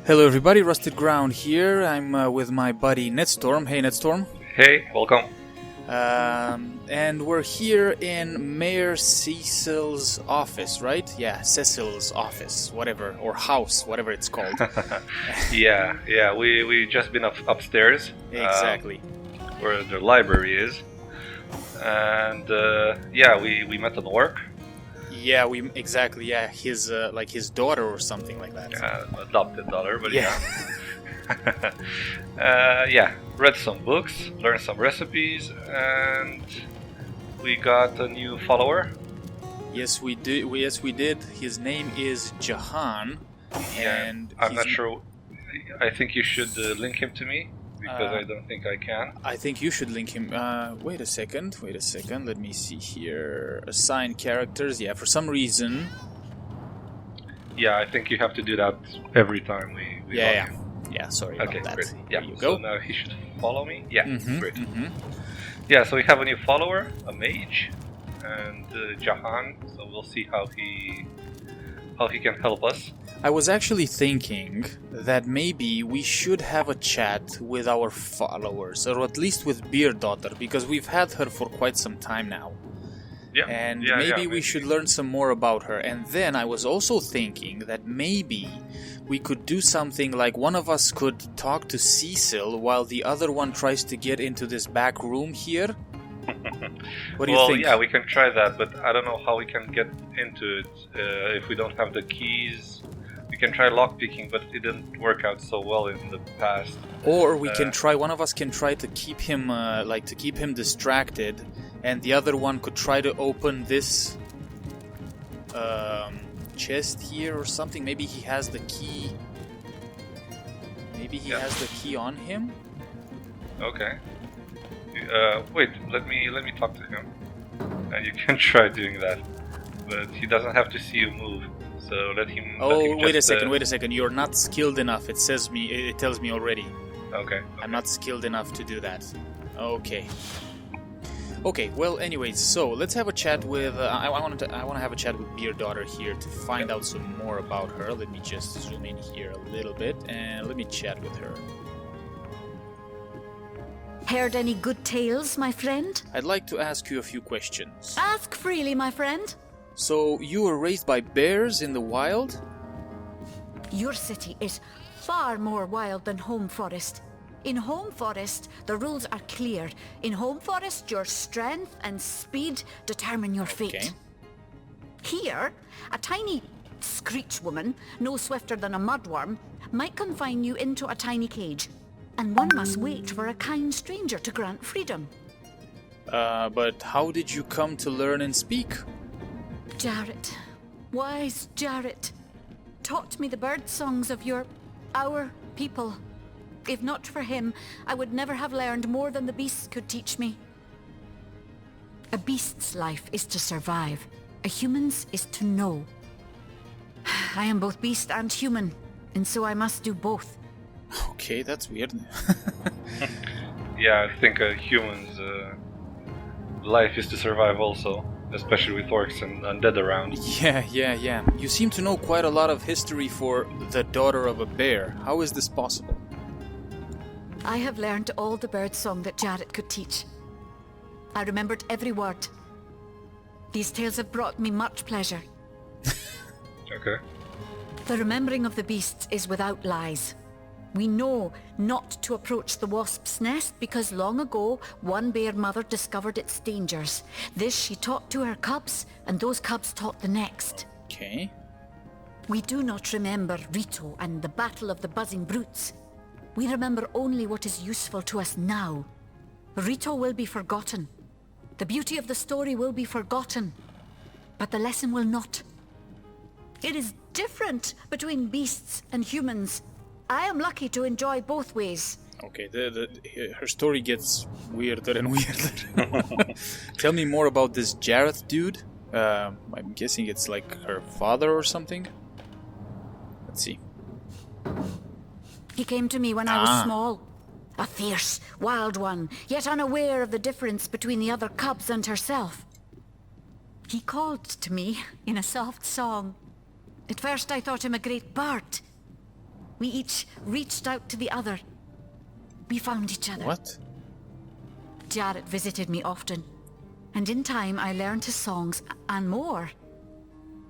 Hello everybody, Rusted Ground here. I'm with my buddy Netstorm. Hey Netstorm. Hey, welcome. And we're here in Mayor Cecil's office, right? Yeah, Cecil's office, whatever, or house, whatever it's called. Yeah. We just been upstairs. Exactly. Where the library is. And we met an orc. Yeah, his like his daughter or something like that. Yeah, adopted daughter, but yeah. Read some books, learned some recipes, and we got a new follower. Yes, we did. His name is Jahan, and I'm not sure. I think you should link him to me because I don't think I can. I think you should link him. Wait a second. Let me see here. Assign characters. Yeah, for some reason. Yeah, I think you have to do that every time we log in. Yeah, sorry about that. Great. Yeah, There you go. So now he should follow me. Yeah, great. Mm-hmm. Yeah, so we have a new follower, a mage, and Jahan. So we'll see how he can help us. I was actually thinking that maybe we should have a chat with our followers, or at least with Beer Daughter, because we've had her for quite some time now. Yeah. And maybe we should learn some more about her. And then I was also thinking that maybe we could do something like one of us could talk to Cecil while the other one tries to get into this back room here. What do you think? Well, yeah, we can try that, but I don't know how we can get into it if we don't have the keys. We can try lockpicking, but it didn't work out so well in the past. Or we can try. One of us can try to keep him, distracted, and the other one could try to open this chest here or something. Maybe he has the key. Maybe he has the key on him. Okay. Wait. Let me talk to him, and you can try doing that. But he doesn't have to see you move. So let him. Wait a second. You're not skilled enough. It tells me already. Okay. I'm not skilled enough to do that. Okay. Well, anyways, so let's have a chat with. I want to have a chat with Beer Daughter here to find out some more about her. Let me just zoom in here a little bit and let me chat with her. Heard any good tales, my friend? I'd like to ask you a few questions. Ask freely, my friend. So, you were raised by bears in the wild? Your city is far more wild than Home Forest. In Home Forest, the rules are clear. In Home Forest, your strength and speed determine your fate. Here, a tiny screech woman, no swifter than a mudworm, might confine you into a tiny cage. And one must wait for a kind stranger to grant freedom. But how did you come to learn and speak? Jarrett, wise Jarrett, taught me the bird songs of our people. If not for him, I would never have learned more than the beasts could teach me. A beast's life is to survive. A human's is to know. I am both beast and human, and so I must do both. Okay, that's weird. Yeah, I think a human's life is to survive also. Especially with orcs and undead around. Yeah. You seem to know quite a lot of history for the daughter of a bear. How is this possible? I have learned all the bird song that Jarrett could teach. I remembered every word. These tales have brought me much pleasure. Okay. The remembering of the beasts is without lies. We know not to approach the wasp's nest because long ago one bear mother discovered its dangers. This she taught to her cubs, and those cubs taught the next. Okay. We do not remember Rito and the battle of the buzzing brutes. We remember only what is useful to us now. Rito will be forgotten. The beauty of the story will be forgotten. But the lesson will not. It is different between beasts and humans. I am lucky to enjoy both ways. Okay, her story gets weirder and weirder. Tell me more about this Jareth dude. I'm guessing it's like her father or something. Let's see. He came to me when I was small. A fierce, wild one, yet unaware of the difference between the other cubs and herself. He called to me in a soft song. At first I thought him a great bird. We each reached out to the other. We found each other. What? Jarrett visited me often, and in time I learned his songs and more.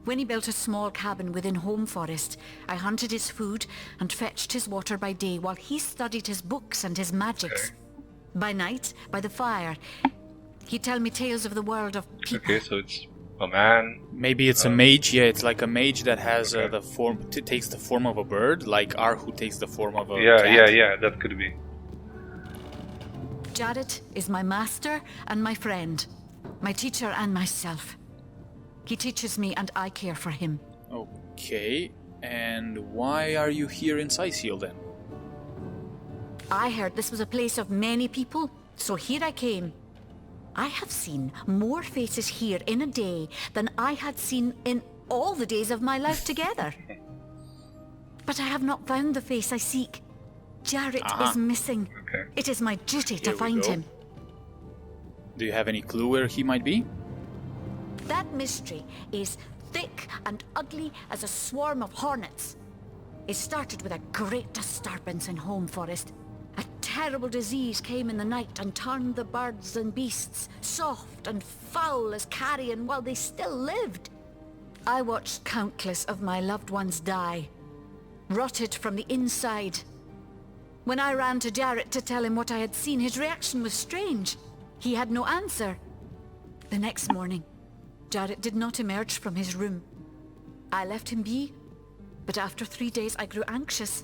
When he built a small cabin within Home Forest, I hunted his food and fetched his water by day while he studied his books and his magics. By night, by the fire, he'd tell me tales of the world of people. Okay, so it's a man. Maybe it's a mage. Yeah, it's like a mage that has the form, takes the form of a bird, like Arhu takes the form of a cat. Yeah, that could be. Jarrett is my master and my friend, my teacher and myself. He teaches me and I care for him. Okay, and why are you here in Sicil then? I heard this was a place of many people, so here I came. I have seen more faces here in a day than I had seen in all the days of my life together. But I have not found the face I seek. Jarrett is missing. Okay. It is my duty to Here we find go. him. Do you have any clue where he might be? That mystery is thick and ugly as a swarm of hornets. It started with a great disturbance in Home Forest. A terrible disease came in the night and turned the birds and beasts soft and foul as carrion while they still lived. I watched countless of my loved ones die, rotted from the inside. When I ran to Jarrett to tell him what I had seen, his reaction was strange. He had no answer. The next morning, Jarrett did not emerge from his room. I left him be, but after 3 days I grew anxious.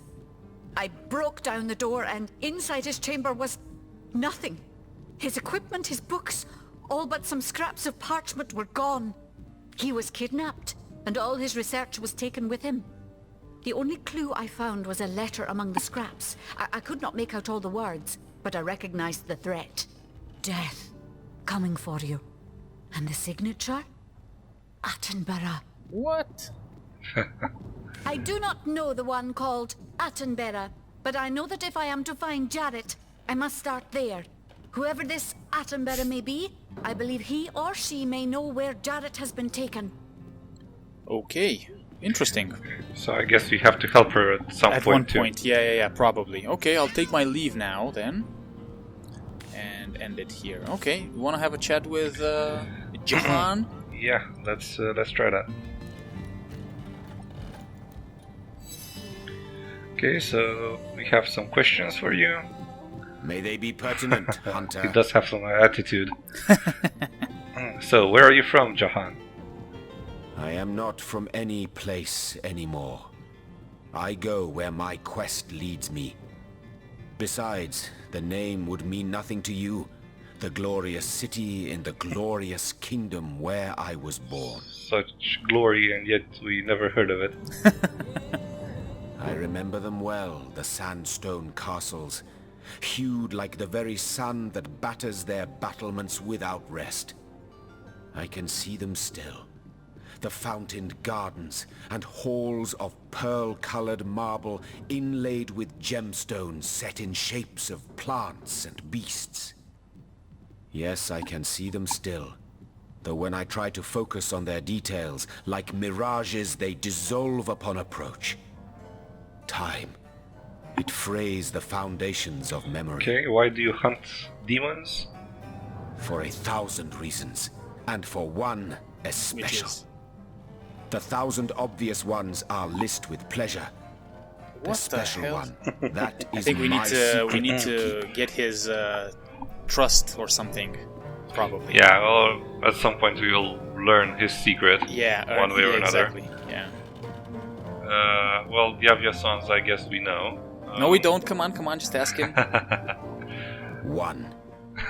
I broke down the door and inside his chamber was nothing. His equipment, his books, all but some scraps of parchment were gone. He was kidnapped and all his research was taken with him. The only clue I found was a letter among the scraps. I could not make out all the words, but I recognized the threat. Death, coming for you. And the signature? Attenborough. What? I do not know the one called Attenborough, but I know that if I am to find Jarrett, I must start there. Whoever this Attenborough may be, I believe he or she may know where Jarrett has been taken. Okay, interesting. So I guess we have to help her at some point. At one too. point, yeah, probably. Okay, I'll take my leave now then. And end it here. Okay, you want to have a chat with Jahan? Yeah, let's try that. Okay, so we have some questions for you. May they be pertinent, He Hunter. does have some attitude. So, where are you from, Jahan? I am not from any place anymore. I go where my quest leads me. Besides, the name would mean nothing to you. The glorious city in the glorious kingdom where I was born. Such glory, and yet we never heard of it. I remember them well, the sandstone castles, hued like the very sun that batters their battlements without rest. I can see them still. The fountained gardens and halls of pearl-colored marble inlaid with gemstones set in shapes of plants and beasts. Yes, I can see them still, though when I try to focus on their details, like mirages they dissolve upon approach. Time. It frays the foundations of memory. Okay, why do you hunt demons? For 1,000 reasons, and for one especial. The 1,000 obvious ones are list with pleasure. The What special the hell? one, that is I think we my need to secret to keep. get his trust or something, probably. Yeah, well, at some point we will learn his secret. Yeah, one way or another. Exactly. Yeah. Well, Yavya-sans, I guess we know. No, we don't. Come on, just ask him. One.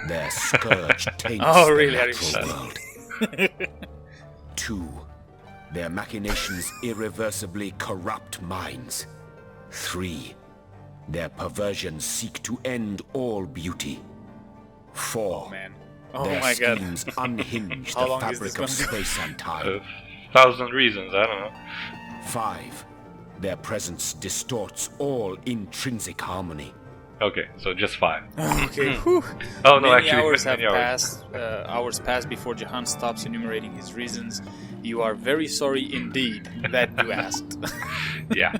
Their scourge taints Oh, really? the Are you natural sure? world. 2. Their machinations irreversibly corrupt minds. 3. Their perversions seek to end all beauty. 4. Man. Oh Their my god. schemes unhinge How the long is this fabric of gonna be? space and time. 1,000 reasons, I don't know. 5. Their presence distorts all intrinsic harmony. Okay, so just 5. Okay. Whew. Oh no, Many actually, hours have many hours. passed. Hours pass before Jahan stops enumerating his reasons. You are very sorry indeed that you asked. Yeah.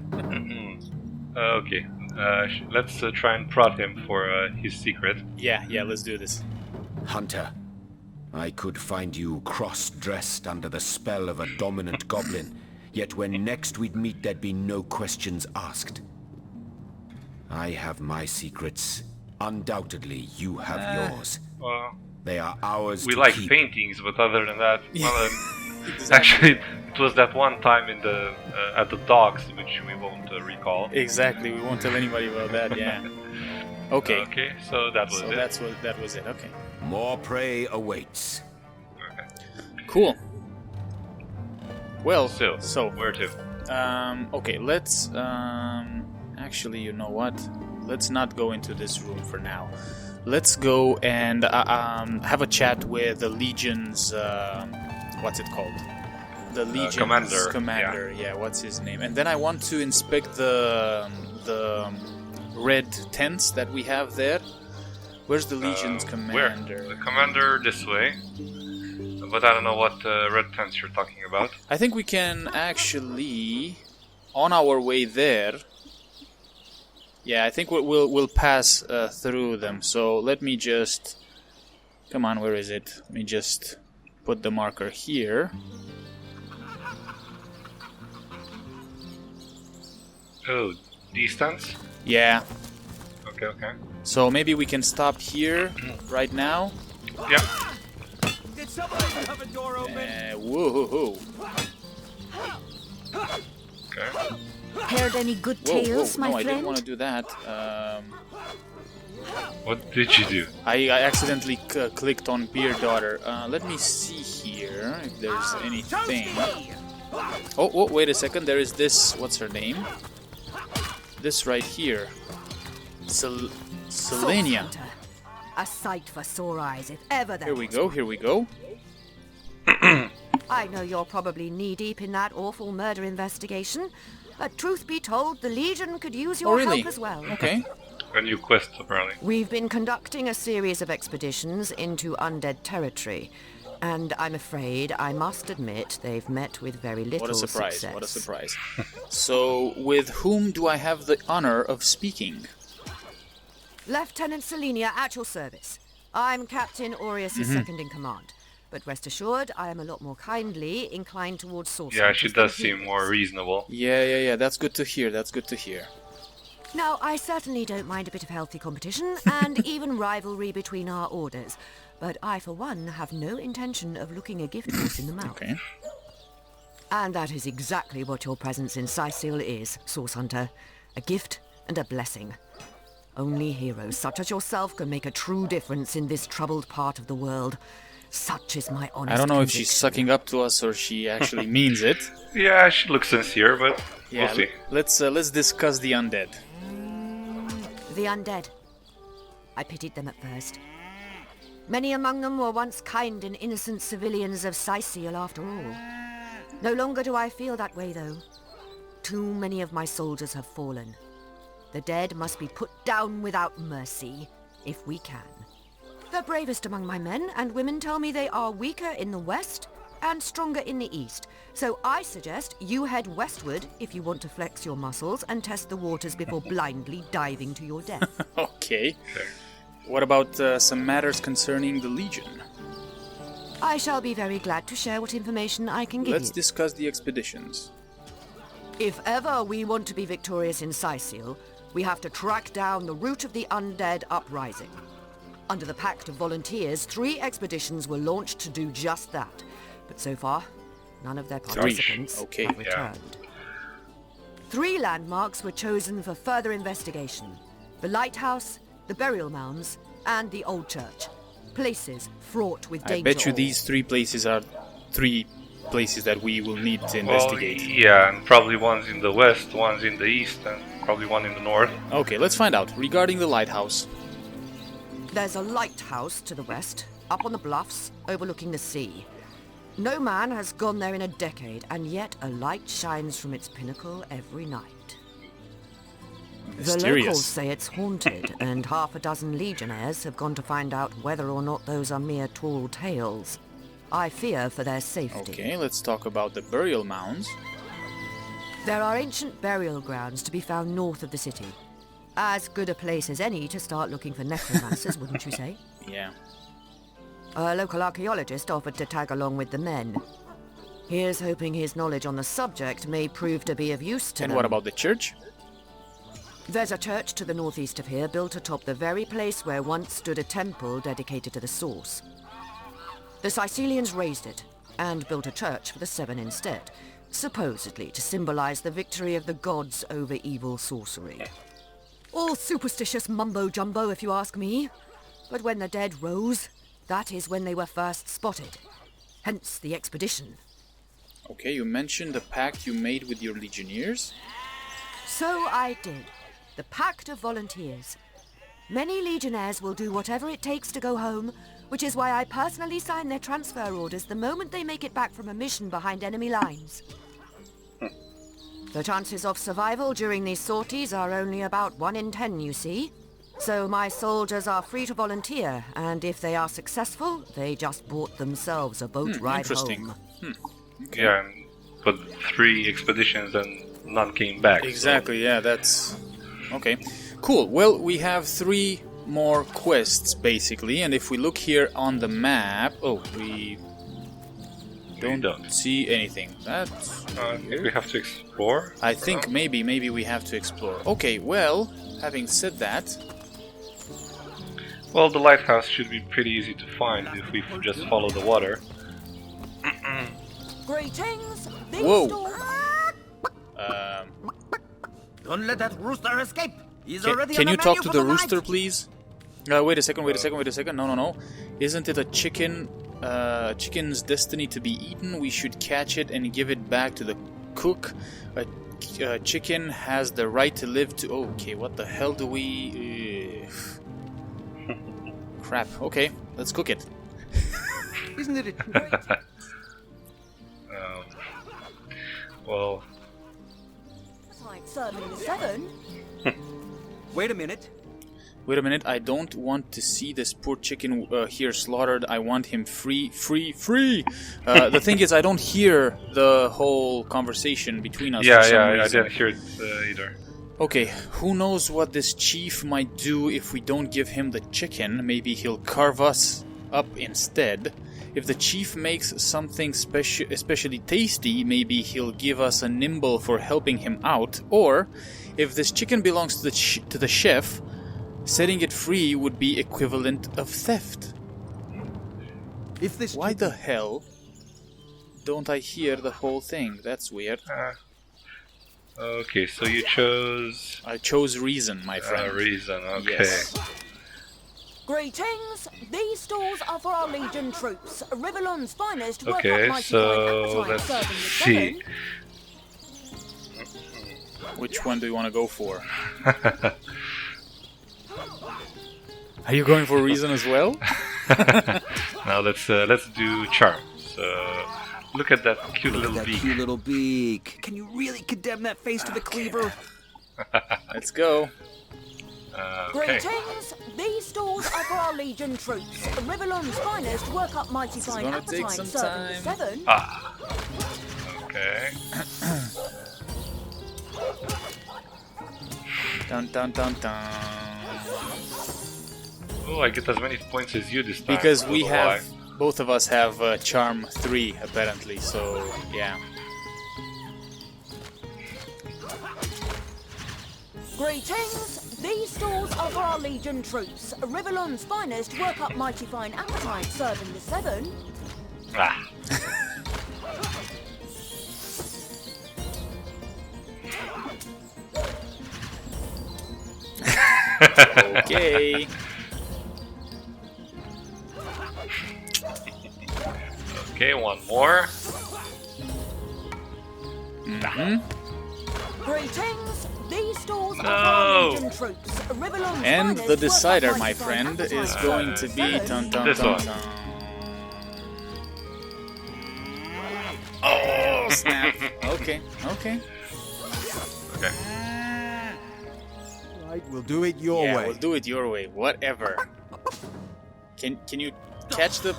Okay. Let's try and prod him for his secret. Yeah, let's do this. Hunter, I could find you cross-dressed under the spell of a dominant goblin, yet when next we'd meet there'd be no questions asked. I have my secrets. Undoubtedly, you have yours. Well, They are ours we to like keep. paintings, but other than that, well, Exactly. actually, it was that one time in the at the docks, which we won't recall. Exactly, we won't tell anybody about that, yeah. Okay, Okay, so that was so it. that was it, okay. More prey awaits. Okay. Cool. Well, So, where to? okay, let's, actually, you know what? Let's not go into this room for now. Let's go and have a chat with the Legion's, what's it called? The Legion's commander. yeah, what's his name? And then I want to inspect the red tents that we have there. Where's the Legion's commander? Where? The commander this way. But I don't know what red tents you're talking about. I think we can actually, on our way there. Yeah, I think we'll pass through them. So let me just, come on, where is it? Let me just put the marker here. Oh, these tents? Yeah. Okay. So maybe we can stop here right now. Yeah. Did somebody have a door open? Whoa. Okay. Heard any good Whoa, tales, my no, I didn't friend? want to do that. What did you do? I accidentally clicked on Beer Daughter. Let me see here if there's anything. Oh, wait a second. There is this. What's her name? This right here. Selenia. Hunter. A sight for sore eyes, if ever there Here we go. I know you're probably knee-deep in that awful murder investigation, but truth be told, the Legion could use your Oh, really? help as well. Okay. A new quest, apparently. We've been conducting a series of expeditions into undead territory, and I'm afraid I must admit they've met with very little What a surprise. success. What a surprise. So, with whom do I have the honor of speaking? Lieutenant Selenia, at your service. I'm Captain Aureus' second in command. But rest assured, I am a lot more kindly inclined towards sorcery. Yeah, she does seem more reasonable. Yeah. That's good to hear. Now, I certainly don't mind a bit of healthy competition and even rivalry between our orders. But I, for one, have no intention of looking a gift horse in the mouth. Okay. And that is exactly what your presence in Sicil is, Source Hunter. A gift and a blessing. Only heroes such as yourself can make a true difference in this troubled part of the world. Such is my honest I don't know if she's conviction. sucking up to us or she actually means it. Yeah, she looks sincere, but Yeah, we'll see. let's discuss the undead. The undead. I pitied them at first. Many among them were once kind and innocent civilians of Sicil after all. No longer do I feel that way, though. Too many of my soldiers have fallen. The dead must be put down without mercy, if we can. The bravest among my men and women tell me they are weaker in the west and stronger in the east. So I suggest you head westward if you want to flex your muscles and test the waters before blindly diving to your death. Okay. What about some matters concerning the Legion? I shall be very glad to share what information I can give Let's you. discuss the expeditions. If ever we want to be victorious in Sicil, we have to track down the root of the undead uprising. Under the Pact of Volunteers, 3 expeditions were launched to do just that. But so far, none of their participants Okay. have Yeah. returned. 3 landmarks were chosen for further investigation. The lighthouse, the burial mounds, and the old church. Places fraught with I danger. bet you all. these 3 places are 3 places that we will need to Well, investigate. yeah, and probably one's in the west, one's in the east, and probably one in the north. Okay, let's find out. Regarding the lighthouse. There's a lighthouse to the west, up on the bluffs, overlooking the sea. No man has gone there in a decade, and yet a light shines from its pinnacle every night. The locals Mysterious. say it's haunted, and half a dozen legionnaires have gone to find out whether or not those are mere tall tales. I fear for their safety. Okay, let's talk about the burial mounds. There are ancient burial grounds to be found north of the city. As good a place as any to start looking for necromancers, wouldn't you say? Yeah. A local archaeologist offered to tag along with the men. Here's hoping his knowledge on the subject may prove to be of use to them. And what about the church? There's a church to the northeast of here, built atop the very place where once stood a temple dedicated to the source. The Sicilians razed it, and built a church for the Seven instead, supposedly to symbolize the victory of the gods over evil sorcery. All superstitious mumbo-jumbo, if you ask me. But when the dead rose, that is when they were first spotted. Hence the expedition. Okay, you mentioned the pact you made with your legionnaires? So I did. The Pact of Volunteers. Many legionnaires will do whatever it takes to go home, which is why I personally sign their transfer orders the moment they make it back from a mission behind enemy lines. The chances of survival during these sorties are only about 1 in 10, you see. So my soldiers are free to volunteer, and if they are successful, they just bought themselves a boat ride interesting. home. Okay. Yeah, but 3 expeditions and none came back. Exactly, yeah, that's... Okay. Cool, well, we have 3 more quests, basically, and if we look here on the map... Oh, we don't see anything. That's... I think we have to explore. I think maybe we have to explore. Okay, well, having said that... Well, the lighthouse should be pretty easy to find if we just follow the water. Greetings. Whoa. Don't let that rooster escape. He's already Can on you the talk menu to for the the rooster, night. please? Wait a second. No. Isn't it a chicken? Chicken's destiny to be eaten. We should catch it and give it back to the cook. A chicken has the right to live to... Okay, what the hell do we... Crap. Okay, let's cook it. Isn't it? Well, Serving the 7. Wait a minute. Wait a minute, I don't want to see this poor chicken here slaughtered. I want him free. The thing is, I don't hear the whole conversation between us. yeah, for some I reason. didn't hear it either. Okay, who knows what this chief might do if we don't give him the chicken? Maybe he'll carve us up instead. If the chief makes something especially tasty, maybe he'll give us a nimble for helping him out. Or, if this chicken belongs to the chef, setting it free would be equivalent of theft. If this Why the hell don't I hear the whole thing? That's weird. Okay, so you chose... I chose reason, my friend. reason, okay. Yes. Greetings. These stalls are for our Legion troops. Rivellon's finest work Okay, up mighty so fine let's appetite, serving the see. 7. Which one do you want to go for? Are you going for reason as well? Now let's do charm. So look at that cute little that beak. cute little beak. Can you really condemn that face to the cleaver? Let's go. Okay. Greetings. These stalls are for our Legion troops. Rivellon's finest work up mighty fine gonna take appetite, some serving the time. 7. Okay. Dun dun dun dun. Oh, I get as many points as you this time. Because I we don't know why. have, both of us have charm 3 apparently, so yeah. Greetings. These stalls are for our Legion troops. Rivellon's finest work up mighty fine appetite, serving the 7. Ah. Okay. Okay, one more. Greetings. These stalls are for No. our Legion troops. Rivellon's And finest the work up decider, mighty my fine friend, appetite, is serving going the to be 7. dun dun This dun one. dun. Oh snap! Okay. Okay. Right, we'll do it your Yeah, way. we'll do it your way. Whatever. Can you catch the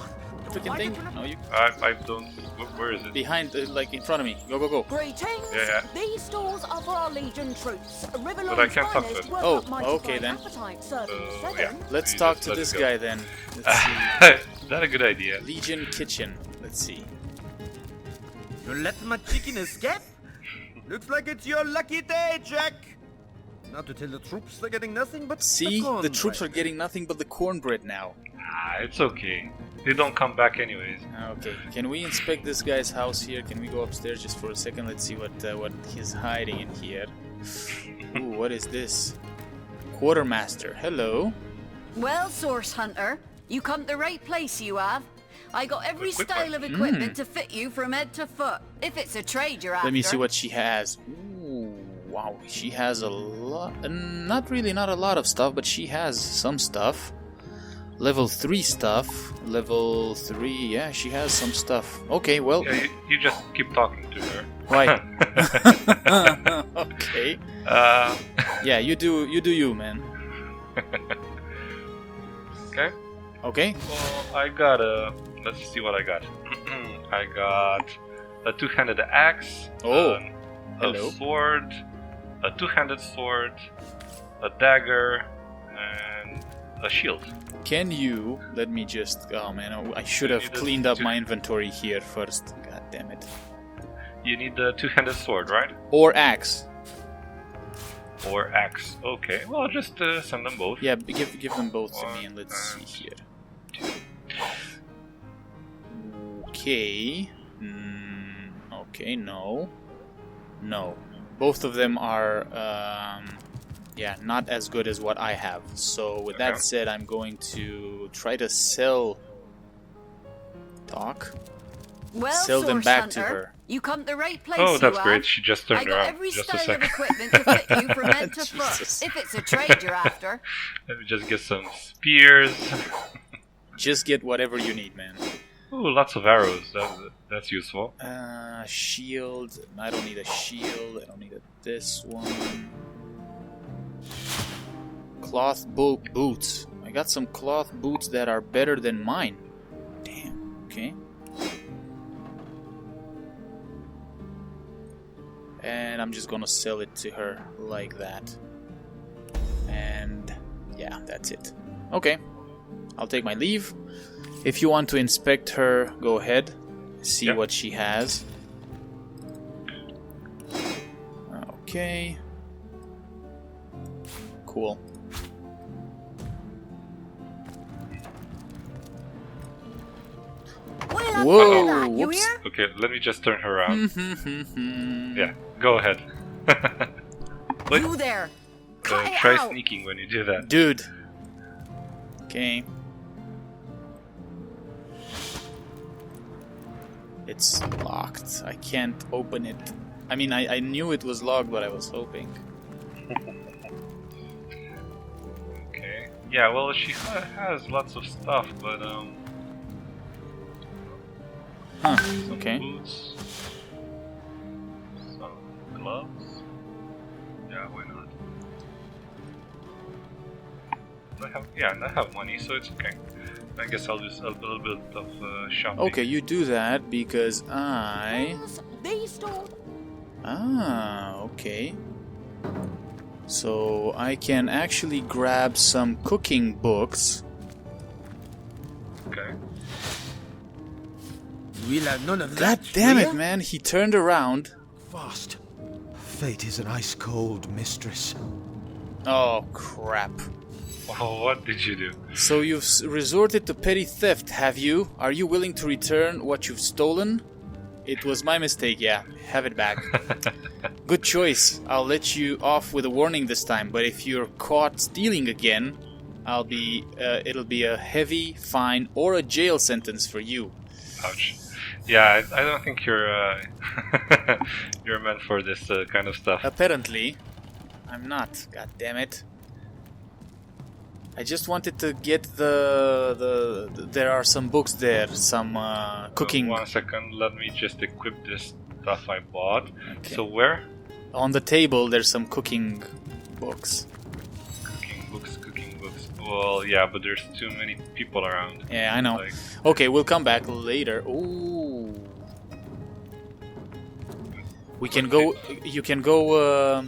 freaking thing? No, you I don't. Where is it? behind, like in front of me. Go, go, go. Greetings. Yeah. These stores are for our Legion troops. But I can't talk to it. Oh, okay then. Yeah. Let's You talk just to let this it go. guy then. Let's see. Is that a good idea? Legion Kitchen. Let's see. You let my chicken escape? Looks like it's your lucky day, Jack. Not to tell the troops they're getting nothing but See, the cornbread. troops are getting nothing but the cornbread now. It's okay. They don't come back anyways. Okay, can we inspect this guy's house here? Can we go upstairs just for a second? Let's see what he's hiding in here. Ooh, what is this? Quartermaster. Hello. Well, Source Hunter, you come to the right place, you have. I got every Equipment. style of equipment to fit you from head to foot. If it's a trade you're after. Let me see what she has. Ooh, wow, she has a lot. Not a lot of stuff, but she has some stuff. Level 3 stuff. Level 3, yeah, she has some stuff. Okay, well. Yeah, you just keep talking to her. Right. Okay. Yeah, you do you, man. Okay. Okay. Well, I got a. Let's see what I got. I got a two-handed axe. Oh, a hello. sword, a two-handed sword, a dagger, and a shield. Can you let me just? Oh man, I should have cleaned up my inventory here first. God damn it. You need the two-handed sword, right? Or axe. Or axe. Okay. Well, just send them both. Yeah, give them both to me, and let's see here. Okay. Okay, no. Both of them are, yeah, not as good as what I have. So with that said, I'm going to try to sell Well, them Source back Hunter, to her. you come to the right place, Oh, that's you great. have. She just I turned got around. every Just a style of second. equipment to fit you from head to foot. Jesus. If it's a trade you're after. Let me just get some spears. Just get whatever you need, man. Ooh, lots of arrows. That's useful. Shield. I don't need a shield. I don't need this one. Cloth boots. I got some cloth boots that are better than mine. Damn. Okay. And I'm just gonna sell it to her like that. And yeah, that's it. Okay. I'll take my leave. If you want to inspect her, go ahead. See what she has. Okay. Cool. Well, Whoa, that, you whoops. hear? Okay, let me just turn her around. Yeah, go ahead. Wait, You there. Cut it try out. sneaking when you do that. Dude. Okay. It's locked. I can't open it. I mean, I knew it was locked, but I was hoping. Okay. Yeah, well, she has lots of stuff, but Huh. some Okay. boots, some gloves. Yeah, why not? I have money, so it's okay. I guess I'll do a little bit of shopping. Okay, you do that because I... These stores. Okay. So I can actually grab some cooking books. Okay. We'll have none of God that. damn will it, ya? man. He turned around. Fast. Fate is an ice-cold mistress. Oh, crap. Oh, what did you do? So you've resorted to petty theft, have you? Are you willing to return what you've stolen? It was my mistake, yeah. Have it back. Good choice. I'll let you off with a warning this time, but if you're caught stealing again, it'll be a heavy fine or a jail sentence for you. Ouch. Yeah, I don't think you're you're meant for this kind of stuff. Apparently, I'm not. God damn it. I just wanted to get the there are some books there, some cooking 1 second, let me just equip this stuff I bought. Okay. So where? on the table. There's some cooking books. Cooking books. Well, yeah, but there's too many people around. Yeah, I know. Like, Okay, we'll come back later. Ooh. We can go. You can go.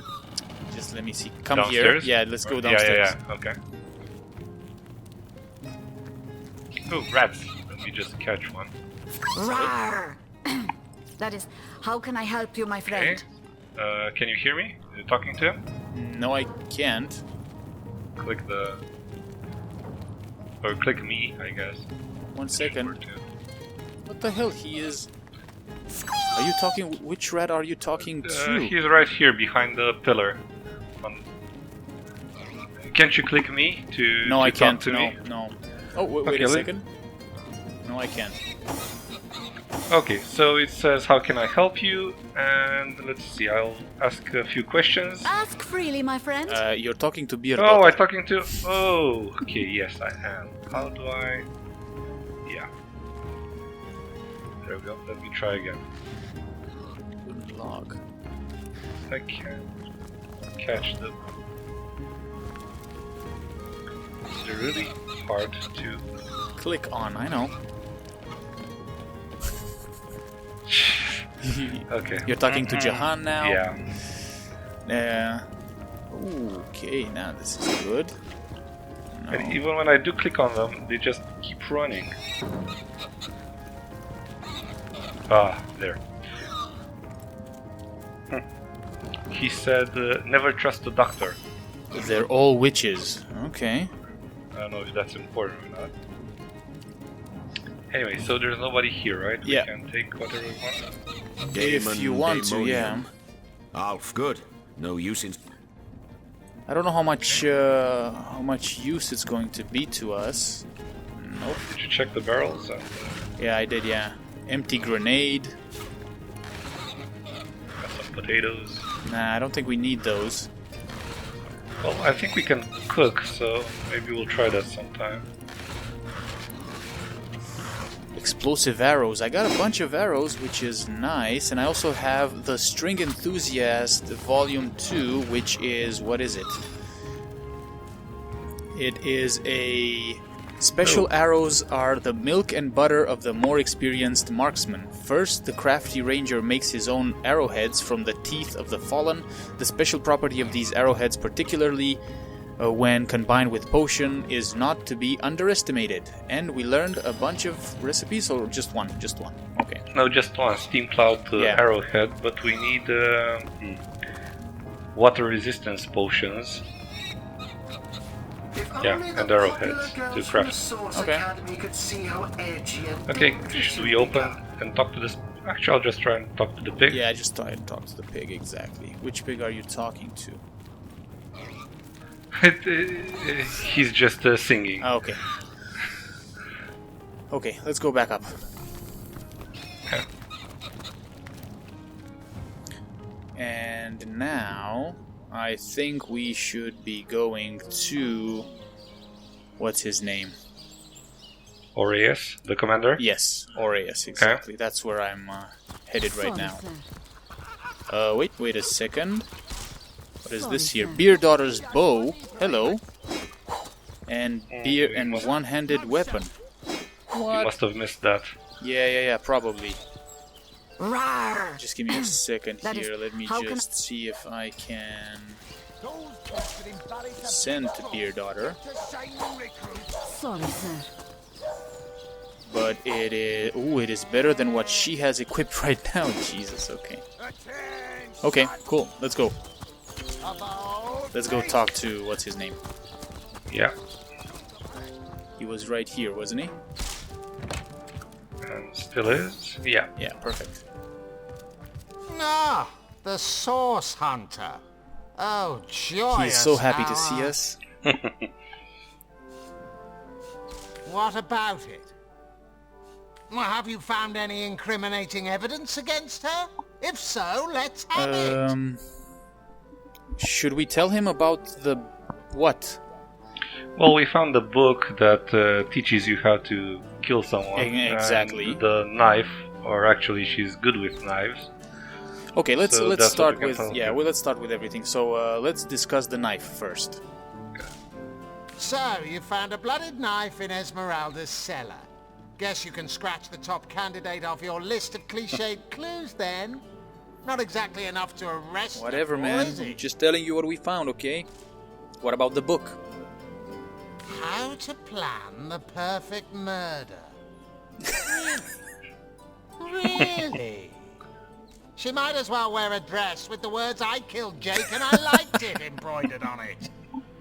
Just let me see. Come downstairs? here. Yeah, let's go downstairs. Yeah, okay. Oh, rats. Let me just catch one. Rawr! That is, how can I help you, my friend? Okay. Can you hear me? You're talking to him? No, I can't. Click the... Or click me, I guess. 1 second. What the hell? He is... Are you talking... Which rat are you talking to? He's right here behind the pillar. Can't you click me to No, I can't. talk to me? No. Oh, wait Okay, a second. No, I can't. Okay, so it says, how can I help you? And let's see, I'll ask a few questions. Ask freely, my friend. You're talking to Beer. Oh, I'm talking to... Oh, okay, yes, I am. How do I... Yeah. There we go, let me try again. Log. I can't catch the... It's really hard to... Click on, I know. Okay. You're talking to Jahan now? Yeah. Okay, now this is good. No. And even when I do click on them, they just keep running. Ah, there. He said, never trust a doctor. They're all witches. Okay. I don't know if that's important or not. Anyway, so there's nobody here, right? Yeah. We can take whatever we want. If you want to, yeah. Alf, good. No use in... I don't know how much use it's going to be to us. Nope. Did you check the barrels? Yeah, I did, yeah. Empty grenade. Got some potatoes. Nah, I don't think we need those. Well, I think we can cook, so maybe we'll try that sometime. Explosive arrows. I got a bunch of arrows, which is nice. And I also have the String Enthusiast Volume 2, which is... What is it? It is a... Special arrows are the milk and butter of the more experienced marksman. First, the crafty ranger makes his own arrowheads from the teeth of the fallen. The special property of these arrowheads, particularly when combined with potion, is not to be underestimated. And we learned a bunch of recipes, or just one? Just one. Okay. No, just one. Steam Cloud arrowhead, but we need water resistance potions. Yeah, and arrowheads to craft. Okay. Okay, should we open and talk to this? Actually, I'll just try and talk to the pig. Yeah, just try and talk to the pig, exactly. Which pig are you talking to? He's just singing. Oh, okay. Okay, let's go back up. Okay. And now, I think we should be going to... What's his name? Aureus, the commander? Yes, Aureus, exactly. Okay. That's where I'm headed right now. Wait a second. What is this here? Beer Daughter's bow. Hello. And beer and one-handed weapon. What? You must have missed that. Yeah, probably. Rawr! Just give me a second here. Let me just see if I can send to Beer Daughter. Sorry, sir. But it is... Ooh, it is better than what she has equipped right now. Jesus, okay. Okay, cool. Let's go. Let's go talk to... What's his name? Yeah. He was right here, wasn't he? And still is? Yeah. Yeah, perfect. Ah, the Source Hunter. Oh, joyous He's so happy to see hour. us. What about it? Well, have you found any incriminating evidence against her? If so, let's have it. Should we tell him about the... what? Well, we found a book that teaches you how to kill someone. Exactly. And the knife, or actually she's good with knives. Okay, let's start with... Yeah, well, let's start with everything. So, let's discuss the knife first. So, you found a blooded knife in Esmeralda's cellar. Guess you can scratch the top candidate off your list of cliched clues then. Not exactly enough to arrest Whatever, her, man. is it? Just telling you what we found, okay? What about the book? How to plan the perfect murder. Really? She might as well wear a dress with the words "I killed Jake and I liked it" embroidered on it.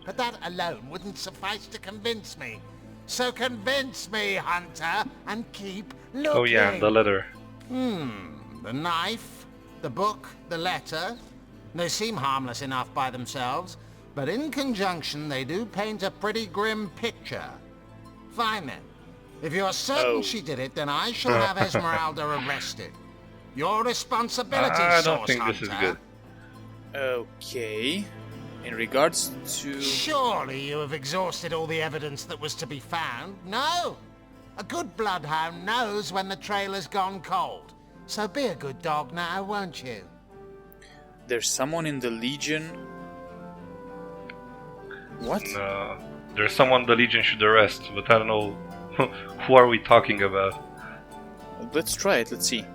But that alone wouldn't suffice to convince me. So convince me, Hunter, and keep looking. Oh yeah, and the letter. The knife, the book, the letter. They seem harmless enough by themselves, but in conjunction they do paint a pretty grim picture. Fine then. If you're certain she did it, then I shall have Esmeralda arrested. Your responsibility, I Source don't think this is Hunter. good. Okay. In regards to... Surely you have exhausted all the evidence that was to be found. No. A good bloodhound knows when the trail has gone cold. So be a good dog now, won't you? There's someone in the Legion... What? No, there's someone the Legion should arrest, but I don't know who are we talking about. Let's try it, let's see.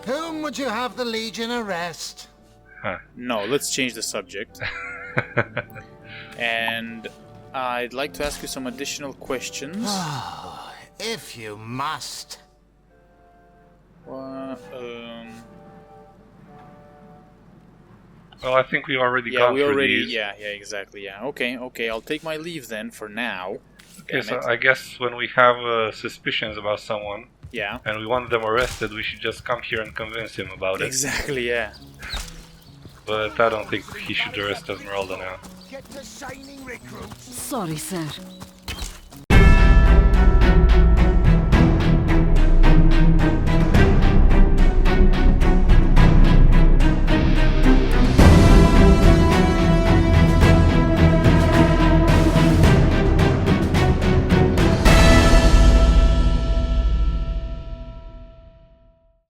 Whom would you have the Legion arrest? Huh. No, let's change the subject. And I'd like to ask you some additional questions. If you must. Well, Well, I think we already yeah, gone we through already... these. Yeah, exactly, yeah. Okay, I'll take my leave then, for now. Okay, Damn so it. I guess when we have suspicions about someone Yeah. and we want them arrested, we should just come here and convince him about it. Exactly, yeah. But I don't think he should arrest Esmeralda now. Get to signing recruits. Sorry, sir.